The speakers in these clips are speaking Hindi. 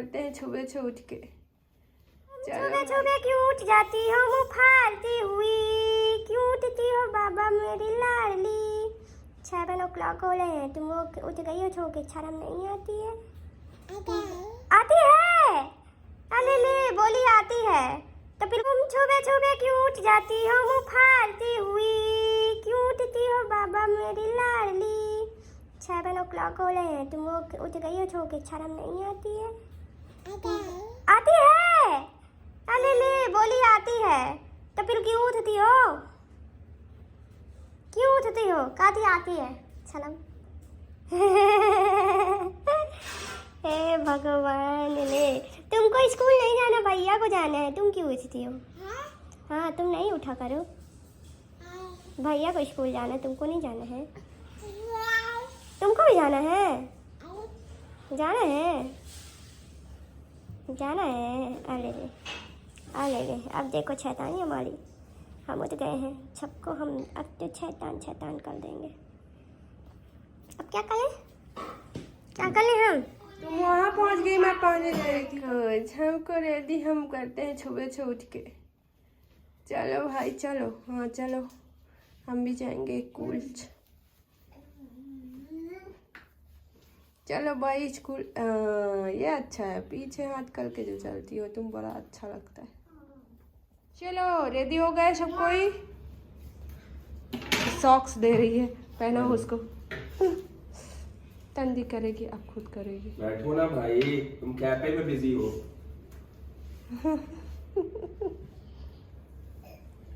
करते हैं सुबह से उठ के। सुबह सुबह क्यों उठ जाती हो मुँह फाड़ती हुई, क्यों उठती हो बाबा मेरी लाडली। 7 o'clock हो रहे हैं, तुम उठ गई हो सो के, शर्म नहीं आती है? आती है, अरे ले बोली आती है। तो फिर तुम सुबह सुबह क्यों उठ जाती हो मुँह फाड़ती हुई, क्यों उठती हो बाबा मेरी लाडली। 7 o'clock हो रहे हैं, तुम उठ गई हो सो के, शर्म नहीं आती है? आती है, अरे ले बोली आती है। तो फिर क्यों उठती हो, क्यों उठती हो? काती आती है सनम। हे भगवान, ले तुमको स्कूल नहीं जाना, भैया को जाना है, तुम क्यों उठती हो? हाँ तुम नहीं उठा करो, भैया को स्कूल जाना है, तुमको नहीं जाना है? तुमको भी जाना है? जाना है, जाना है। अरे ले अरे ले, अब देखो शैतानी हमारी, हम उठ गए हैं, सबको हम अब तो शैतान कर देंगे। अब क्या करें, क्या करें हम? तुम वहाँ पहुँच गई, मैं पानी ले रही थी। हमको रेडी हम करते हैं सुबह से उठ के। चलो भाई चलो, हाँ चलो, हम भी जाएंगे स्कूल। चलो भाई स्कूल। ये अच्छा है, पीछे हाथ करके जो चलती हो तुम, बड़ा अच्छा लगता है। चलो रेडी हो गए सब कोई? सॉक्स दे रही है, पहना उसको। तंदी करेगी, अब खुद करेगी। बैठो ना भाई, तुम कैफे में बिजी हो।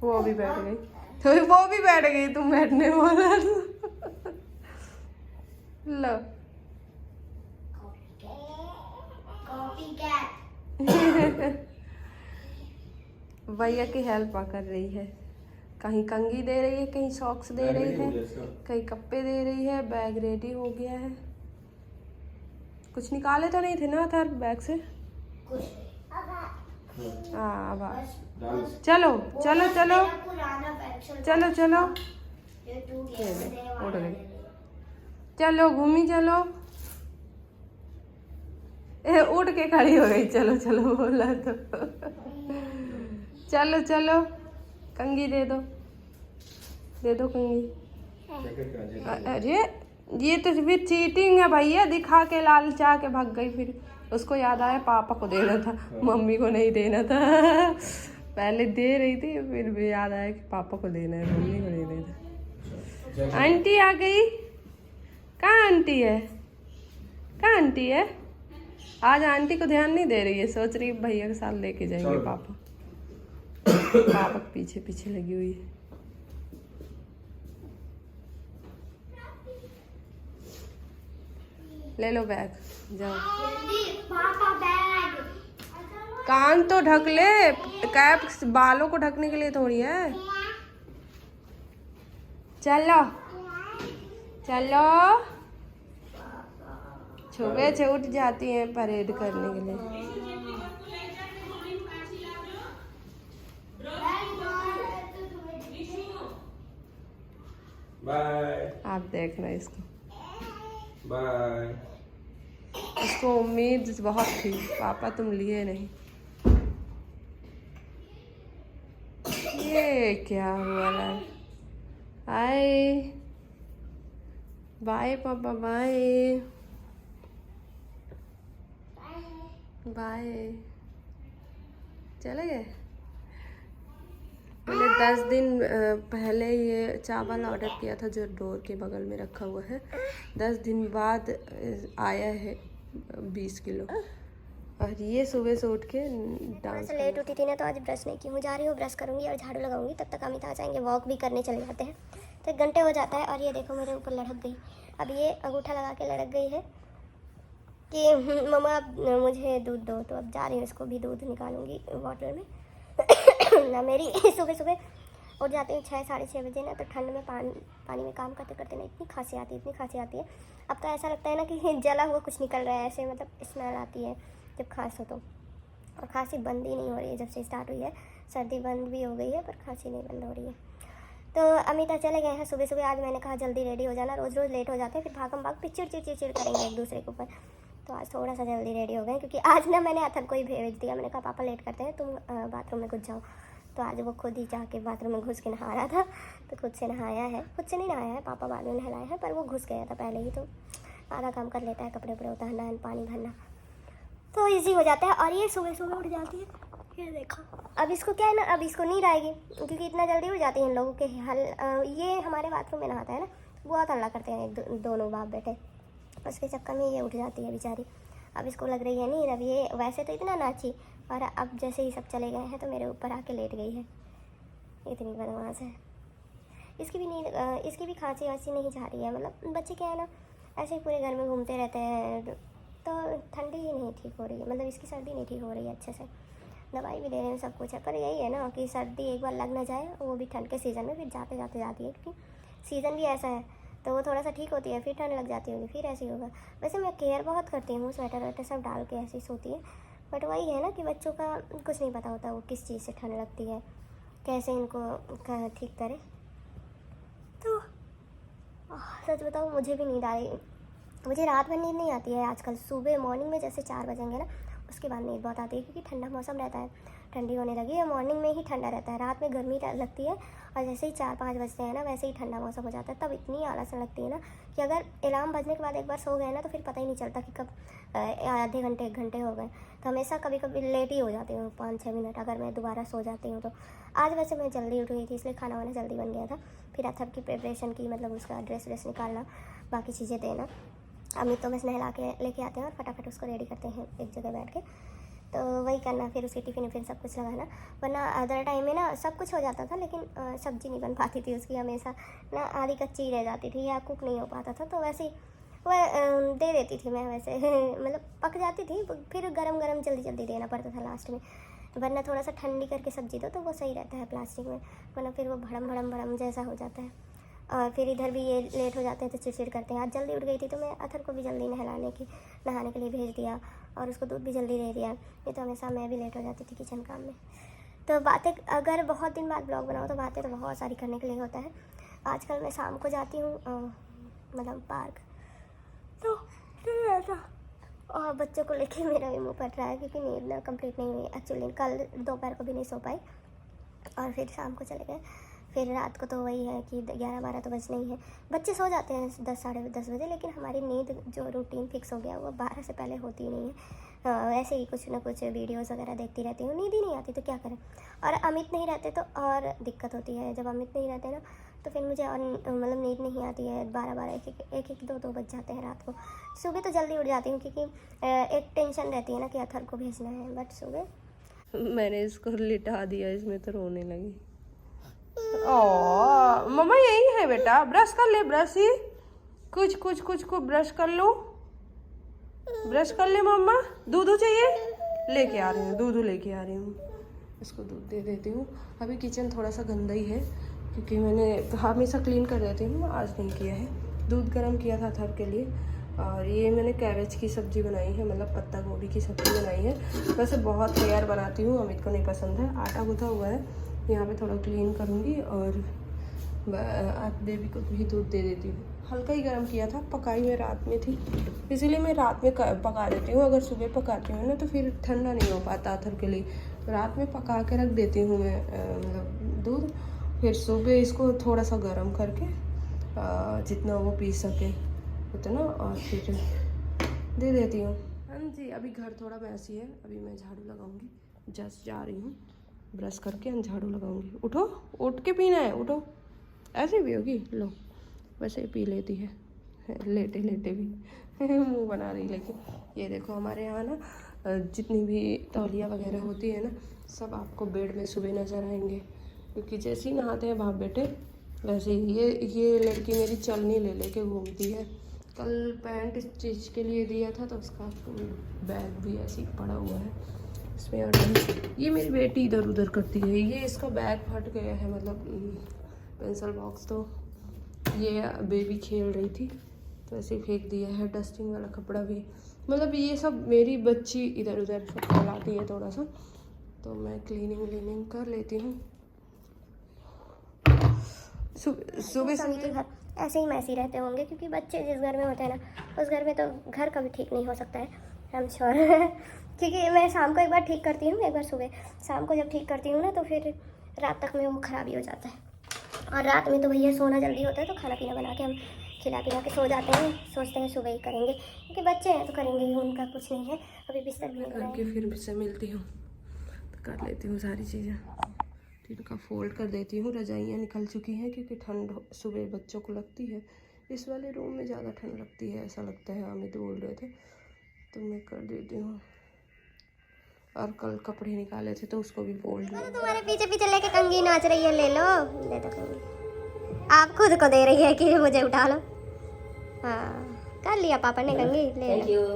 वो भी बैठ गई, तो वो भी बैठ गई, तुम बैठने वाला। लो भैया की हेल्प कर रही है, कहीं कंघी दे रही है, कहीं सॉक्स दे रही है, कहीं कप्पे दे रही है। बैग रेडी हो गया है। कुछ निकाले तो नहीं थे ना थार बैग से? हाँ अब चलो चलो चलो चलो चलो, उठ गई। चलो घूमी चलो, उठ के खड़ी हो गई। चलो चलो बोला तो। चलो चलो, कंघी दे दो, दे दो कंघी। अरे ये तो भी चीटिंग है भैया, दिखा के लालचा के भाग गई। फिर उसको याद आया पापा को देना था, मम्मी को नहीं देना था। पहले दे रही थी, फिर भी याद आया कि पापा को देना है, मम्मी को नहीं देना। आंटी आ गई, कहाँ आंटी है, कहाँ आंटी है? आज आंटी को ध्यान नहीं दे रही है, सोच रही है भैया के साथ लेके जाएंगे पापा। पापा के पीछे पीछे लगी हुई है। ले लो बैग, जाओ। कान तो ढक ले, कैप बालों को ढकने के लिए थोड़ी है। चलो चलो, सुबह से उठ जाती हैं परेड करने के लिए। बाय। आप देखना इसको, बाय। इसको उम्मीद बहुत थी, पापा तुम लिए नहीं। ये क्या हुआ लाल? हाय बाय पापा, बाय बाय। चले गए। मैंने 10 दिन पहले ये चावल ऑर्डर किया था जो डोर के बगल में रखा हुआ है। 10 दिन बाद आया है 20 किलो। और ये सुबह से उठ के डांस लेट उठी थी ना, तो आज ब्रश नहीं की हूँ। जा रही हूँ, ब्रश करूँगी और झाड़ू लगाऊंगी, तब तक अमित आ जाएंगे। वॉक भी करने चले जाते हैं, तो 1 घंटे हो जाता है। और ये देखो मेरे ऊपर लड़क गई, अब ये अंगूठा लगा के लड़क गई है कि मम्मा अब मुझे दूध दो। तो अब जा रही हूँ, इसको भी दूध निकालूंगी बॉटल में। ना मेरी सुबह सुबह उठ जाती हूँ 6 साढ़े 6 बजे ना, तो ठंड में पानी में काम करते करते ना इतनी खांसी आती है, इतनी खांसी आती है। अब तो ऐसा लगता है ना कि जला हुआ कुछ निकल रहा है, ऐसे मतलब स्मेल आती है जब खांसो तो। और खांसी बंद ही नहीं हो रही है जब से स्टार्ट हुई है। सर्दी बंद भी हो गई है, पर खांसी नहीं बंद हो रही है। तो अमिता चले गए हैं सुबह सुबह। आज मैंने कहा जल्दी रेडी हो जाना, रोज़ रोज़ लेट हो जाते हैं, फिर भागम भाग फिर चिड़ करेंगे एक दूसरे के ऊपर। तो आज थोड़ा सा जल्दी रेडी हो गए क्योंकि आज ना मैंने अथर को ही भेज दिया। मैंने कहा पापा लेट करते हैं, तुम बाथरूम में घुस जाओ। तो आज वो खुद ही जाके बाथरूम में घुस के नहा रहा था, तो खुद से नहाया है। खुद से नहीं नहाया है, पापा बाद में नहलाया है, पर वो घुस गया था पहले ही, तो आधा काम कर लेता है, कपड़े वपड़े उतारना, पानी भरना, तो ईजी हो जाता है। और ये सुबह सुबह उठ जाती है, ये देखो। अब इसको क्या है ना, अब इसको नींद आएगी क्योंकि इतना जल्दी उठ जाती है इन लोगों के ये हमारे बाथरूम में नहाता है ना, बहुत हल्ला करते हैं दोनों बाप बेटे, उसके चक्कर में ये उठ जाती है बेचारी। अब इसको लग रही है नींद। अब ये वैसे तो इतना नाची, और अब जैसे ही सब चले गए हैं तो मेरे ऊपर आके लेट गई है, इतनी बदमाश है। इसकी भी नींद, इसकी भी खांसी वांसी नहीं जा रही है। मतलब बच्चे क्या है ना, ऐसे ही पूरे घर में घूमते रहते हैं, तो ठंडी ही नहीं ठीक हो रही है, मतलब इसकी सर्दी नहीं ठीक हो रही है अच्छे से। दवाई भी दे रहे हैं, सब कुछ है, पर यही है ना कि सर्दी एक बार लग ना जाए, वो भी ठंड के सीज़न में, फिर जाते जाते जाती है क्योंकि सीज़न भी ऐसा है, तो वो थोड़ा सा ठीक होती है, फिर ठंड लग जाती होगी, फिर ऐसे ही होगा। वैसे मैं केयर बहुत करती हूँ, स्वेटर वेटर सब डाल के ऐसी सोती है, बट वही है ना कि बच्चों का कुछ नहीं पता होता वो किस चीज़ से ठंड लगती है, कैसे इनको ठीक करे। तो सच बताऊँ, मुझे भी नींद आई, मुझे रात भर नींद नहीं आती है आजकल। सुबह मॉर्निंग में जैसे 4 बजेंगे ना, उसके बाद नींद बहुत आती है क्योंकि ठंडा मौसम रहता है, ठंडी होने लगी है। मॉर्निंग में ही ठंडा रहता है, रात में गर्मी लगती है, और जैसे ही 4-5 बजते हैं ना, वैसे ही ठंडा मौसम हो जाता है। तब इतनी आलस लगती है ना कि अगर अलार्म बजने के बाद एक बार सो गए ना, तो फिर पता ही नहीं चलता कि कब आधे घंटे 1 घंटे हो गए। तो हमेशा कभी कभी लेट ही हो जाती हूँ 5-6 मिनट, अगर मैं दोबारा सो जाती हूँ तो। आज वैसे मैं जल्दी उठ गई थी, इसलिए खाना वाना जल्दी बन गया था। फिर अथर्व की प्रिपरेशन की, मतलब उसका ड्रेस व्रेस निकालना, बाकी चीज़ें देना। अमित तो बस नहला के लेके आते हैं और फटाफट उसको रेडी करते हैं एक जगह बैठ के, तो वही करना, फिर उसके टिफ़िन विफ़िन सब कुछ लगाना। वरना अदर टाइम में ना सब कुछ हो जाता था, लेकिन सब्ज़ी नहीं बन पाती थी उसकी, हमेशा ना आधी कच्ची रह जाती थी या कुक नहीं हो पाता था, तो वैसे ही वह दे देती थी मैं वैसे मतलब पक जाती थी, फिर गरम गरम जल्दी जल्दी देना पड़ता था लास्ट में। वरना थोड़ा सा ठंडी करके सब्ज़ी दो तो वो सही रहता है प्लास्टिक में, वरना फिर वो भड़म भड़म भड़म जैसा हो जाता है। और फिर इधर भी ये लेट हो जाते हैं तो चिड़चिड़ करते हैं। आज जल्दी उठ गई थी तो मैं अथर को भी जल्दी नहाने के लिए भेज दिया, और उसको दूध भी जल्दी दे दिया। ये तो हमेशा मैं भी लेट हो जाती थी किचन काम में। तो बातें, अगर बहुत दिन बाद ब्लॉग बनाओ तो बातें तो बहुत सारी करने के लिए होता है। आजकल मैं शाम को जाती हूँ मतलब पार्क, तो फिर ऐसा, और बच्चों को लेके मेरा भी मुँह फट रहा है क्योंकि नींद ना कंप्लीट नहीं हुई एक्चुअली। कल दोपहर को भी नहीं सो पाई, और फिर शाम को चले गए। फिर रात को तो वही है कि 11-12 तो बजने ही है। बच्चे सो जाते हैं 10 साढ़े 10 बजे, लेकिन हमारी नींद जो रूटीन फिक्स हो गया वो 12 से पहले होती ही नहीं है। ऐसे ही कुछ ना कुछ वीडियोस वगैरह देखती रहती हूँ, नींद ही नहीं आती, तो क्या करें। और अमित नहीं रहते तो और दिक्कत होती है, जब अमित नहीं रहते ना तो फिर मुझे और मतलब नींद नहीं आती है। 12-12 एक 2 बज जाते हैं रात को। सुबह तो जल्दी उठ जाती हूँ क्योंकि एक टेंशन रहती है ना कि अथर को भेजना है, बट सुबह मैंने इसको लिटा दिया, इसमें तो रोने लगी। ओ मम्मा यही है बेटा, ब्रश कर ले, ब्रश ही कुछ को ब्रश कर लो, ब्रश कर ले मम्मा। दूध चाहिए, लेके आ रही हूँ, दूध लेके आ रही हूँ, इसको दूध दे देती हूँ। अभी किचन थोड़ा सा गंदा ही है क्योंकि मैंने हमेशा क्लीन कर देती हूँ, आज नहीं किया है। दूध गर्म किया था अथर्व के लिए, और ये मैंने कैबेज की सब्ज़ी बनाई है, मतलब पत्ता गोभी की सब्ज़ी बनाई है। वैसे बहुत तैयार बनाती हूँ, अमित को नहीं पसंद है। आटा गूँथा हुआ है, यहाँ पे थोड़ा क्लीन करूँगी, और आज बेबी को भी दूध दे देती हूँ। हल्का ही गर्म किया था, पकाई मैं रात में थी, इसीलिए मैं रात में पका देती हूँ। अगर सुबह पकाती हूँ ना तो फिर ठंडा नहीं हो पाता अथर के लिए, तो रात में पका के रख देती हूँ मैं मतलब दूध। फिर सुबह इसको थोड़ा सा गर्म करके जितना वो पी सके उतना, और फिर दे देती हूँ। हाँ जी, अभी घर थोड़ा मैसी है, अभी मैं झाड़ू लगाऊंगी, जस्ट जा रही हूँ, ब्रश करके झाड़ू लगाऊंगी। उठो, उठ के पीना है, उठो। ऐसे भी होगी, लो वैसे ही पी लेती है, लेटे लेटे भी मुंह बना रही। लेकिन ये देखो हमारे यहाँ ना जितनी भी तौलिया वगैरह होती है ना, सब आपको बेड में सुबह नज़र आएंगे, क्योंकि जैसे ही नहाते हैं बाप बेटे वैसे ही ये लड़की मेरी चलनी ले लेके घूमती है। कल पैंट स्टिच के लिए दिया था तो उसका बैग भी ऐसे ही पड़ा हुआ है इसमें। और ये मेरी बेटी इधर उधर करती है, ये इसका बैग फट गया है, मतलब पेंसिल बॉक्स, तो ये बेबी खेल रही थी तो ऐसे फेंक दिया है। डस्टिंग वाला कपड़ा भी, मतलब ये सब मेरी बच्ची इधर उधर सब फैलाती है थोड़ा सा, तो मैं क्लीनिंग कर लेती हूँ। सुबह सभी के घर ऐसे ही मैसी रहते होंगे, क्योंकि बच्चे जिस घर में होते हैं ना उस घर में तो घर कभी ठीक नहीं हो सकता है, आई एम श्योर। क्योंकि मैं शाम को एक बार ठीक करती हूँ, एक बार सुबह, शाम को जब ठीक करती हूँ ना तो फिर रात तक में वो ख़राब ही हो जाता है। और रात में तो भैया सोना जल्दी होता है, तो खाना पीना बना के हम खिला पिला के सो जाते हैं, सोचते हैं सुबह ही करेंगे, क्योंकि बच्चे हैं तो करेंगे ही, उनका कुछ नहीं है। अभी बिस्तर भी नहीं करके फिर से मिलती हूँ तो कर लेती हूँ सारी चीज़ें, तिनका फोल्ड कर देती हूँ। रजाइयाँ निकल चुकी हैं क्योंकि ठंड सुबह बच्चों को लगती है। इस वाले रूम में ज़्यादा ठंड लगती है ऐसा लगता है, हामिद बोल रहे थे, तो मैं कर देती हूँ। और कल कपड़े निकाले थे तो उसको भी फोल्ड। तुम्हारे पीछे पीछे लेके कंगी नाच रही है, ले लो, ले दो कंगी। आप खुद को दे रही है कि मुझे उठा लो। हाँ कर लिया पापा ने कंगी, ले लो,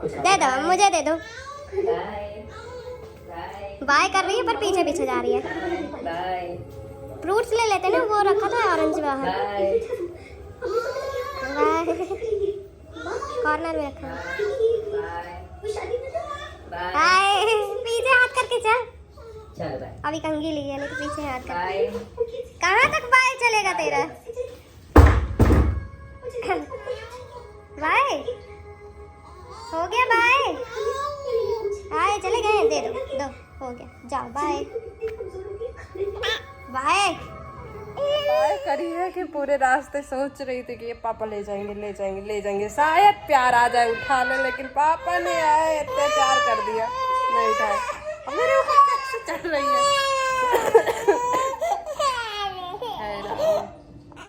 दे दो, मुझे दे दो। बाय कर रही है पर पीछे पीछे जा रही है। फ्रूट्स ले लेते ना, वो रखा था ऑरेंज बाहर, कॉर्नर में रखा। बाय, पीछे हाथ करके चल। अभी कंगी ली है लेकिन पीछे हाथ कर। कहाँ तक बाय चलेगा तेरा? बाय हो गया, बाय बाय, चले गए, दे दो, दो, हो गया, जाओ, बाय बाय। बाय करी है कि पूरे रास्ते सोच रही थी कि ये पापा ले जाएंगे, ले जाएंगे, ले जाएंगे, शायद प्यार आ जाए उठाने, लेकिन पापा ने आए अत्याचार कर दिया, नहीं उठाए। अब मेरे ऊपर कैसे चढ़ रही है।